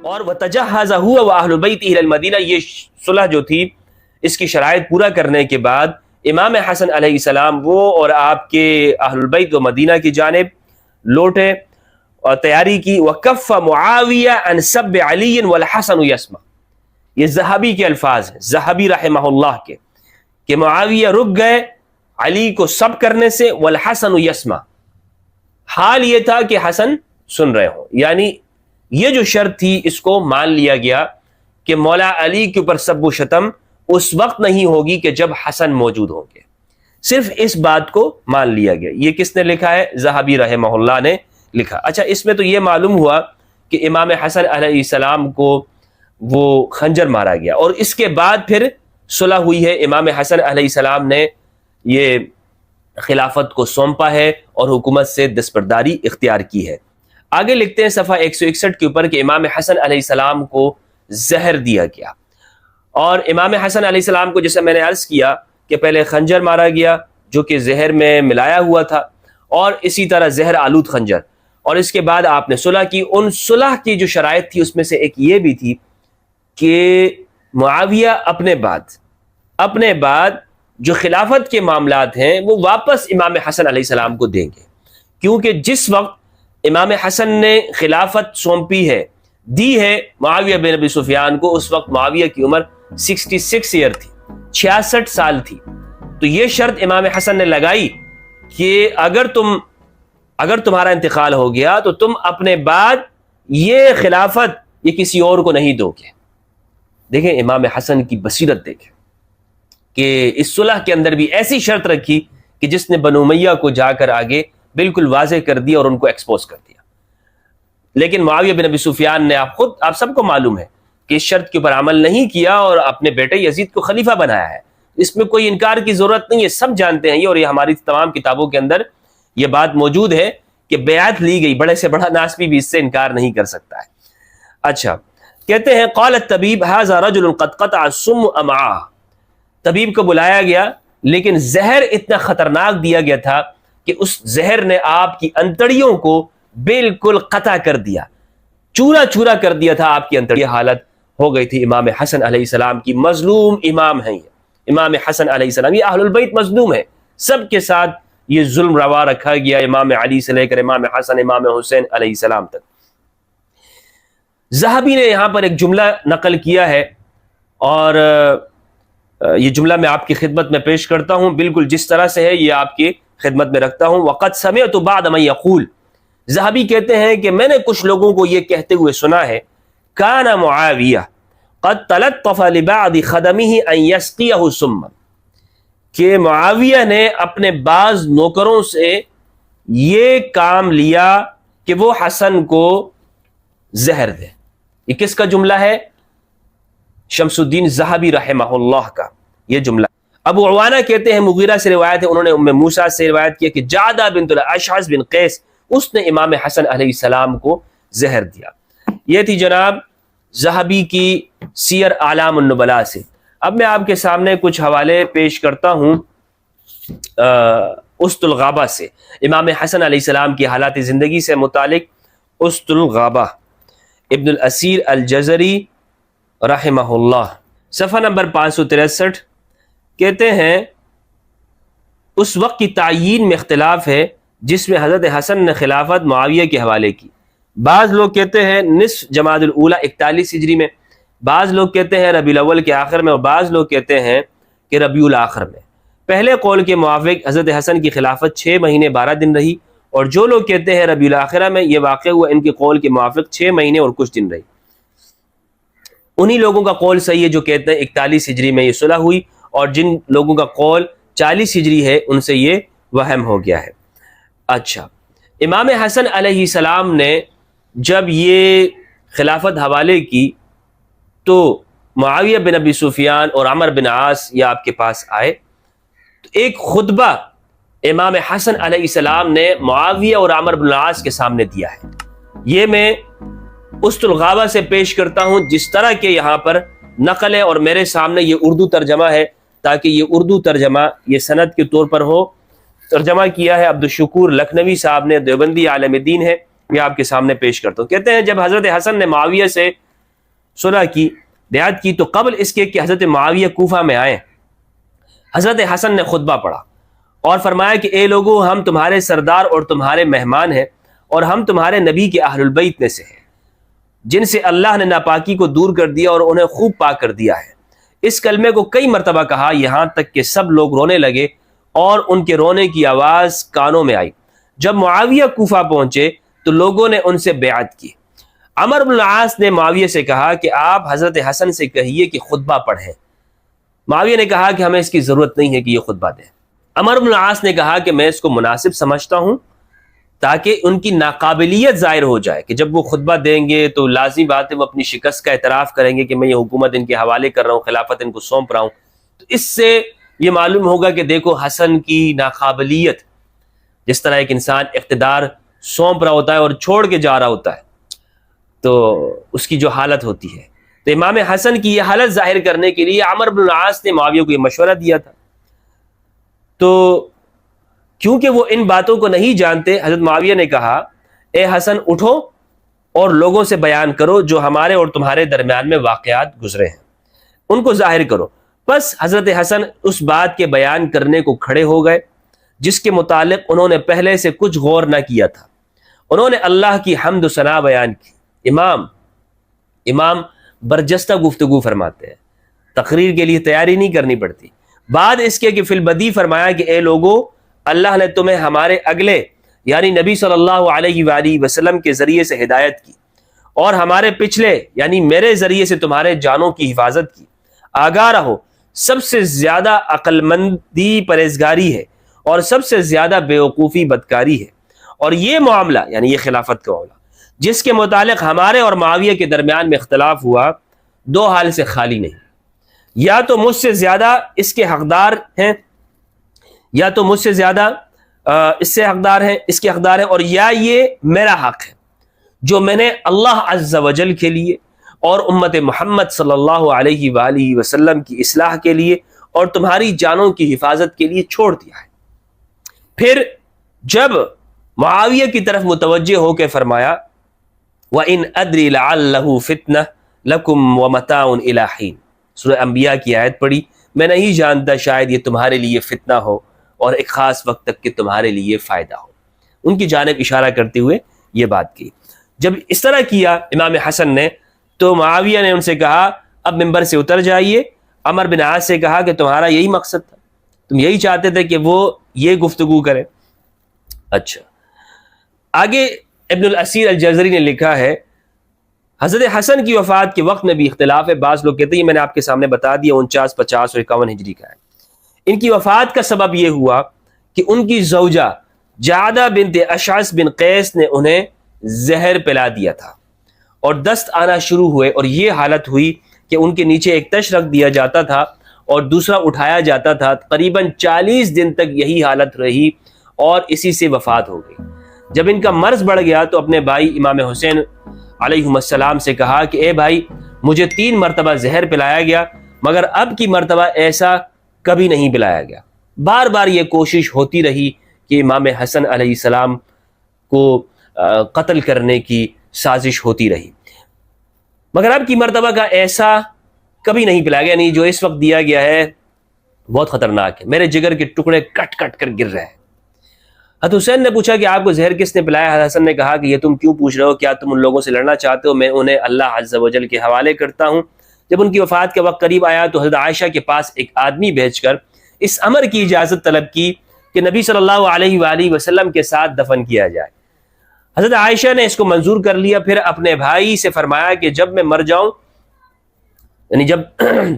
اور وتجہز هو واہل بیتہ الی المدینہ، یہ صلح جو تھی اس کی شرائط پورا کرنے کے بعد امام حسن علیہ السلام وہ اور آپ کے اہل البیت و مدینہ کی جانب لوٹے اور تیاری کی. وکف معاویہ عن سب علی والحسن یسمع، یہ ذہبی کے الفاظ ہیں، ذہبی رحمہ اللہ کے، کہ معاویہ رک گئے علی کو سب کرنے سے، والحسن یسمع، حال یہ تھا کہ حسن سن رہے ہوں. یعنی یہ جو شرط تھی اس کو مان لیا گیا کہ مولا علی کے اوپر سب و شتم اس وقت نہیں ہوگی کہ جب حسن موجود ہوں گے، صرف اس بات کو مان لیا گیا. یہ کس نے لکھا ہے؟ ذہبی رحمہ اللہ نے لکھا. اچھا، اس میں تو یہ معلوم ہوا کہ امام حسن علیہ السلام کو وہ خنجر مارا گیا، اور اس کے بعد پھر صلح ہوئی ہے. امام حسن علیہ السلام نے یہ خلافت کو سونپا ہے اور حکومت سے دستبرداری اختیار کی ہے. آگے لکھتے ہیں صفحہ 161 کے اوپر کہ امام حسن علیہ السلام کو زہر دیا گیا، اور امام حسن علیہ السلام کو جیسے میں نے عرض کیا کہ پہلے خنجر مارا گیا جو کہ زہر میں ملایا ہوا تھا، اور اسی طرح زہر آلود خنجر، اور اس کے بعد آپ نے صلح کی. ان صلح کی جو شرائط تھی اس میں سے ایک یہ بھی تھی کہ معاویہ اپنے بعد جو خلافت کے معاملات ہیں وہ واپس امام حسن علیہ السلام کو دیں گے، کیونکہ جس وقت امام حسن نے خلافت سونپی ہے، دی ہے معاویہ بن ابی سفیان کو، اس وقت معاویہ کی عمر 66 ایئر تھی، 66 سال تھی. تو یہ شرط امام حسن نے لگائی کہ اگر تمہارا انتقال ہو گیا تو تم اپنے بعد یہ خلافت یہ کسی اور کو نہیں دو گے. دیکھیں امام حسن کی بصیرت دیکھیں کہ اس صلح کے اندر بھی ایسی شرط رکھی کہ جس نے بنو امیہ کو جا کر آگے بالکل واضح کر دیا اور ان کو ایکسپوز کر دیا. لیکن معاویہ بن ابی سفیان نے آپ سب کو معلوم ہے کہ اس شرط کے اوپر عمل نہیں کیا اور اپنے بیٹے یزید کو خلیفہ بنایا ہے. اس میں کوئی انکار کی ضرورت نہیں ہے، سب جانتے ہیں یہ، اور یہ ہماری تمام کتابوں کے اندر یہ بات موجود ہے کہ بیعت لی گئی، بڑے سے بڑا ناسبی بھی اس سے انکار نہیں کر سکتا ہے. اچھا، کہتے ہیں قال الطبیب هذا رجل قد قطع السم امعاء، طبیب کو بلایا گیا لیکن زہر اتنا خطرناک دیا گیا تھا کہ اس زہر نے آپ کی انتڑیوں کو بالکل قطع کر دیا، چورا چورا کر دیا تھا آپ کی انتڑی. حالت ہو گئی تھی امام حسن علیہ السلام کی. مظلوم امام ہیں یہ امام حسن علیہ السلام، یہ اہل البیت مظلوم ہے، سب کے ساتھ یہ ظلم روا رکھا گیا، امام علی سے لے کر امام حسن امام حسین علیہ السلام تک. ذہبی نے یہاں پر ایک جملہ نقل کیا ہے، اور یہ جملہ میں آپ کی خدمت میں پیش کرتا ہوں، بالکل جس طرح سے ہے یہ آپ کی خدمت میں رکھتا ہوں. وقد سمعت بعض من یقول، ذہبی کہتے ہیں کہ میں نے کچھ لوگوں کو یہ کہتے ہوئے سنا ہے، کان معاویہ قد تلطف لبعض خدمه ان یسقیہ سما، کہ معاویہ نے اپنے بعض نوکروں سے یہ کام لیا کہ وہ حسن کو زہر دے. یہ کس کا جملہ ہے؟ شمس الدین ذہبی رحمہ اللہ کا یہ جملہ. ابو عوانہ کہتے ہیں، مغیرہ سے روایت ہے، انہوں نے ام موسیٰ سے روایت کیا کہ جعدہ بنت الاشعث بن قیس، اس نے امام حسن علیہ السلام کو زہر دیا. یہ تھی جناب ذہبی کی سیر اعلام النبلاء سے. اب میں آپ کے سامنے کچھ حوالے پیش کرتا ہوں اسد الغابہ سے، امام حسن علیہ السلام کی حالات زندگی سے متعلق. اسد الغابہ ابن الاسیر الجزری رحمہ اللہ، صفحہ نمبر 563، کہتے ہیں اس وقت کی تعیین میں اختلاف ہے جس میں حضرت حسن نے خلافت معاویہ کے حوالے کی. بعض لوگ کہتے ہیں نصف جمادی الاولیٰ 41 ہجری میں، بعض لوگ کہتے ہیں ربیع الاول کے آخر میں، اور بعض لوگ کہتے ہیں کہ ربیع الاخر میں. پہلے قول کے موافق حضرت حسن کی خلافت 6 مہینے 12 دن رہی، اور جو لوگ کہتے ہیں ربیع الاخرہ میں یہ واقع ہوا، ان کے قول کے موافق 6 مہینے اور کچھ دن رہی. انہی لوگوں کا قول صحیح ہے جو کہتے ہیں 41 ہجری میں یہ صلح ہوئی، اور جن لوگوں کا قول 40 ہجری ہے ان سے یہ وہم ہو گیا ہے. اچھا، امام حسن علیہ السلام نے جب یہ خلافت حوالے کی تو معاویہ بن ابی سفیان اور عمر بن عاص یہ آپ کے پاس آئے. تو ایک خطبہ امام حسن علیہ السلام نے معاویہ اور عمر بن عاص کے سامنے دیا ہے. یہ میں اسد الغابہ سے پیش کرتا ہوں جس طرح کے یہاں پر نقل ہے، اور میرے سامنے یہ اردو ترجمہ ہے تاکہ یہ اردو ترجمہ یہ سند کے طور پر ہو. ترجمہ کیا ہے عبدالشکور لکھنوی صاحب نے، دیوبندی عالم دین ہے، یہ آپ کے سامنے پیش کرتا ہوں. کہتے ہیں جب حضرت حسن نے معاویہ سے صلح کی، بیعت کی، تو قبل اس کے کہ حضرت معاویہ کوفہ میں آئیں، حضرت حسن نے خطبہ پڑھا اور فرمایا کہ اے لوگو، ہم تمہارے سردار اور تمہارے مہمان ہیں، اور ہم تمہارے نبی کے اہل البیت میں سے ہیں، جن سے اللہ نے ناپاکی کو دور کر دیا اور انہیں خوب پاک کر دیا ہے۔ اس کلمے کو کئی مرتبہ کہا، یہاں تک کہ سب لوگ رونے لگے اور ان کے رونے کی آواز کانوں میں آئی۔ جب معاویہ کوفہ پہنچے تو لوگوں نے ان سے بیعت کی۔ عمر بن العاص نے معاویہ سے کہا کہ آپ حضرت حسن سے کہیے کہ خطبہ پڑھیں۔ معاویہ نے کہا کہ ہمیں اس کی ضرورت نہیں ہے کہ یہ خطبہ دیں۔ عمر بن العاص نے کہا کہ میں اس کو مناسب سمجھتا ہوں، تاکہ ان کی ناقابلیت ظاہر ہو جائے کہ جب وہ خطبہ دیں گے تو لازمی بات ہے وہ اپنی شکست کا اعتراف کریں گے کہ میں یہ حکومت ان کے حوالے کر رہا ہوں، خلافت ان کو سونپ رہا ہوں۔ تو اس سے یہ معلوم ہوگا کہ دیکھو حسن کی ناقابلیت، جس طرح ایک انسان اقتدار سونپ رہا ہوتا ہے اور چھوڑ کے جا رہا ہوتا ہے تو اس کی جو حالت ہوتی ہے، تو امام حسن کی یہ حالت ظاہر کرنے کے لیے عمر بن العاص نے معاویہ کو یہ مشورہ دیا تھا۔ تو کیونکہ وہ ان باتوں کو نہیں جانتے، حضرت معاویہ نے کہا اے حسن اٹھو اور لوگوں سے بیان کرو جو ہمارے اور تمہارے درمیان میں واقعات گزرے ہیں، ان کو ظاہر کرو۔ بس حضرت حسن اس بات کے بیان کرنے کو کھڑے ہو گئے جس کے متعلق انہوں نے پہلے سے کچھ غور نہ کیا تھا۔ انہوں نے اللہ کی حمد و ثنا بیان کی۔ امام برجستہ گفتگو فرماتے ہیں، تقریر کے لیے تیاری نہیں کرنی پڑتی۔ بعد اس کے کہ فی البدی فرمایا کہ اے لوگو، اللہ نے تمہیں ہمارے اگلے یعنی نبی صلی اللہ علیہ وآلہ وسلم کے ذریعے سے ہدایت کی، اور ہمارے پچھلے یعنی میرے ذریعے سے تمہارے جانوں کی حفاظت کی۔ آگاہ رہو، سب سے زیادہ عقل مندی پرہیزگاری ہے اور سب سے زیادہ بیوقوفی بدکاری ہے، اور یہ معاملہ یعنی یہ خلافت کا معاملہ جس کے متعلق ہمارے اور معاویہ کے درمیان میں اختلاف ہوا، دو حال سے خالی نہیں، یا تو مجھ سے زیادہ اس کے حقدار ہیں، یا تو مجھ سے زیادہ اس سے حقدار ہیں، اس کے حقدار ہیں، اور یا یہ میرا حق ہے جو میں نے اللہ عز و جل کے لیے اور امت محمد صلی اللہ علیہ وآلہ وسلم کی اصلاح کے لیے اور تمہاری جانوں کی حفاظت کے لیے چھوڑ دیا ہے۔ پھر جب معاویہ کی طرف متوجہ ہو کے فرمایا وَإِنْ أَدْرِ لَعَلَّهُ فِتْنَةٌ لَكُمْ وَمَتَاعٌ إِلَىٰ حِينٍ، سورہ انبیاء کی آیت پڑھی، میں نہیں جانتا شاید یہ تمہارے لیے فتنہ ہو اور ایک خاص وقت تک کہ تمہارے لیے فائدہ ہو۔ ان کی جانب اشارہ کرتے ہوئے یہ بات کی۔ جب اس طرح کیا امام حسن نے تو معاویہ نے ان سے کہا اب ممبر سے اتر جائیے۔ عمر بن عاص سے کہا کہ تمہارا یہی مقصد تھا، تم یہی چاہتے تھے کہ وہ یہ گفتگو کرے۔ اچھا، آگے ابن الاسیر الجزری نے لکھا ہے حضرت حسن کی وفات کے وقت میں بھی اختلاف ہے۔ بعض لوگ کہتے ہیں، میں نے آپ کے سامنے بتا دیا 49، 50 اور 51 ہجری کا ہے۔ ان کی وفات کا سبب یہ ہوا کہ ان کی زوجہ جعدہ بنت اشعث بن قیس نے انہیں زہر پلا دیا تھا اور دست آنا شروع ہوئے، اور یہ حالت ہوئی کہ ان کے نیچے ایک تش رکھ دیا جاتا تھا اور دوسرا اٹھایا جاتا تھا۔ تقریباً 40 دن تک یہی حالت رہی اور اسی سے وفات ہو گئی۔ جب ان کا مرض بڑھ گیا تو اپنے بھائی امام حسین علیہ السلام سے کہا کہ اے بھائی، مجھے 3 مرتبہ زہر پلایا گیا مگر اب کی مرتبہ ایسا کبھی نہیں پلایا گیا۔ بار بار یہ کوشش ہوتی رہی کہ امام حسن علیہ السلام کو قتل کرنے کی سازش ہوتی رہی، مگر اب کی مرتبہ کا ایسا کبھی نہیں پلایا گیا، یعنی جو اس وقت دیا گیا ہے بہت خطرناک ہے، میرے جگر کے ٹکڑے کٹ کٹ کر گر رہے ہیں۔ حضرت حسین نے پوچھا کہ آپ کو زہر کس نے پلایا؟ حضرت حسن نے کہا کہ یہ تم کیوں پوچھ رہے ہو؟ کیا تم ان لوگوں سے لڑنا چاہتے ہو؟ میں انہیں اللہ عز و جل کے حوالے کرتا ہوں۔ جب ان کی وفات کا وقت قریب آیا تو حضرت عائشہ کے پاس ایک آدمی بھیج کر اس امر کی اجازت طلب کی کہ نبی صلی اللہ علیہ وآلہ وسلم کے ساتھ دفن کیا جائے۔ حضرت عائشہ نے اس کو منظور کر لیا، پھر اپنے بھائی سے فرمایا کہ جب میں مر جاؤں، یعنی جب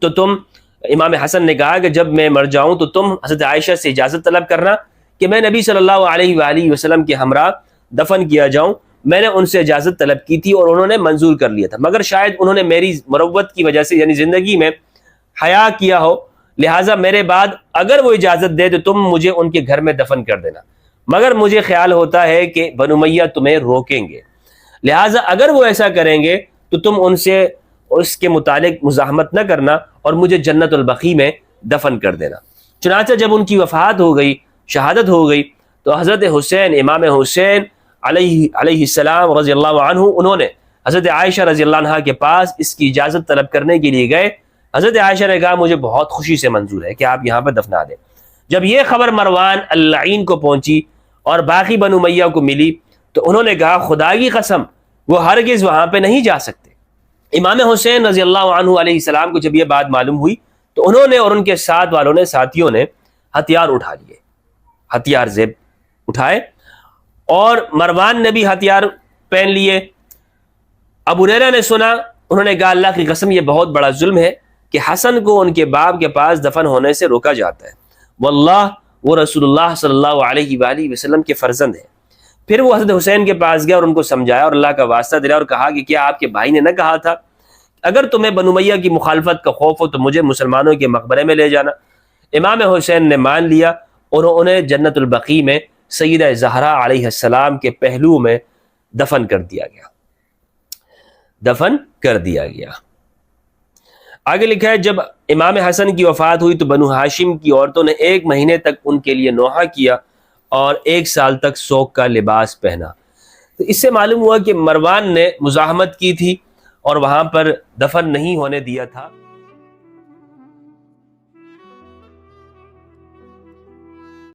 تو تم، امام حسن نے کہا کہ جب میں مر جاؤں تو تم حضرت عائشہ سے اجازت طلب کرنا کہ میں نبی صلی اللہ علیہ وآلہ وسلم کے ہمراہ دفن کیا جاؤں۔ میں نے ان سے اجازت طلب کی تھی اور انہوں نے منظور کر لیا تھا، مگر شاید انہوں نے میری مروت کی وجہ سے یعنی زندگی میں حیا کیا ہو، لہٰذا میرے بعد اگر وہ اجازت دے تو تم مجھے ان کے گھر میں دفن کر دینا، مگر مجھے خیال ہوتا ہے کہ بنو امیہ تمہیں روکیں گے، لہٰذا اگر وہ ایسا کریں گے تو تم ان سے اس کے متعلق مزاحمت نہ کرنا اور مجھے جنت البقیع میں دفن کر دینا۔ چنانچہ جب ان کی وفات ہو گئی، شہادت ہو گئی، تو حضرت حسین، امام حسین علیہ السلام رضی اللہ عنہ، انہوں نے حضرت عائشہ رضی اللہ عنہا کے پاس اس کی اجازت طلب کرنے کے لیے گئے. حضرت عائشہ نے کہا مجھے بہت خوشی سے منظور ہے کہ آپ یہاں پر دفنا دیں. جب یہ خبر مروان اللعین کو پہنچی اور باقی بنو امیہ کو ملی تو انہوں نے کہا خدا کی قسم وہ ہرگز وہاں پہ نہیں جا سکتے. امام حسین رضی اللہ عنہ علیہ السلام کو جب یہ بات معلوم ہوئی تو انہوں نے اور ان کے ساتھ والوں نے ساتھیوں نے ہتھیار اٹھا لیے, ہتھیار زیب اٹھائے, اور مروان نے بھی ہتھیار پہن لیے. ابو ہریرہ نے سنا, انہوں نے کہا اللہ کی قسم یہ بہت بڑا ظلم ہے کہ حسن کو ان کے باپ کے پاس دفن ہونے سے روکا جاتا ہے, واللہ وہ رسول اللہ صلی اللہ علیہ وآلہ وسلم کے فرزند ہیں. پھر وہ حضرت حسین کے پاس گیا اور ان کو سمجھایا اور اللہ کا واسطہ دلایا اور کہا کہ کیا آپ کے بھائی نے نہ کہا تھا اگر تمہیں بنو امیہ کی مخالفت کا خوف ہو تو مجھے مسلمانوں کے مقبرے میں لے جانا. امام حسین نے مان لیا اور انہیں جنت البقیع میں سیدہ زہرا علیہ السلام کے پہلو میں دفن کر دیا گیا, دفن کر دیا گیا. آگے لکھا ہے جب امام حسن کی وفات ہوئی تو بنو ہاشم کی عورتوں نے 1 مہینے تک ان کے لیے نوحہ کیا اور 1 سال تک سوگ کا لباس پہنا. تو اس سے معلوم ہوا کہ مروان نے مزاحمت کی تھی اور وہاں پر دفن نہیں ہونے دیا تھا.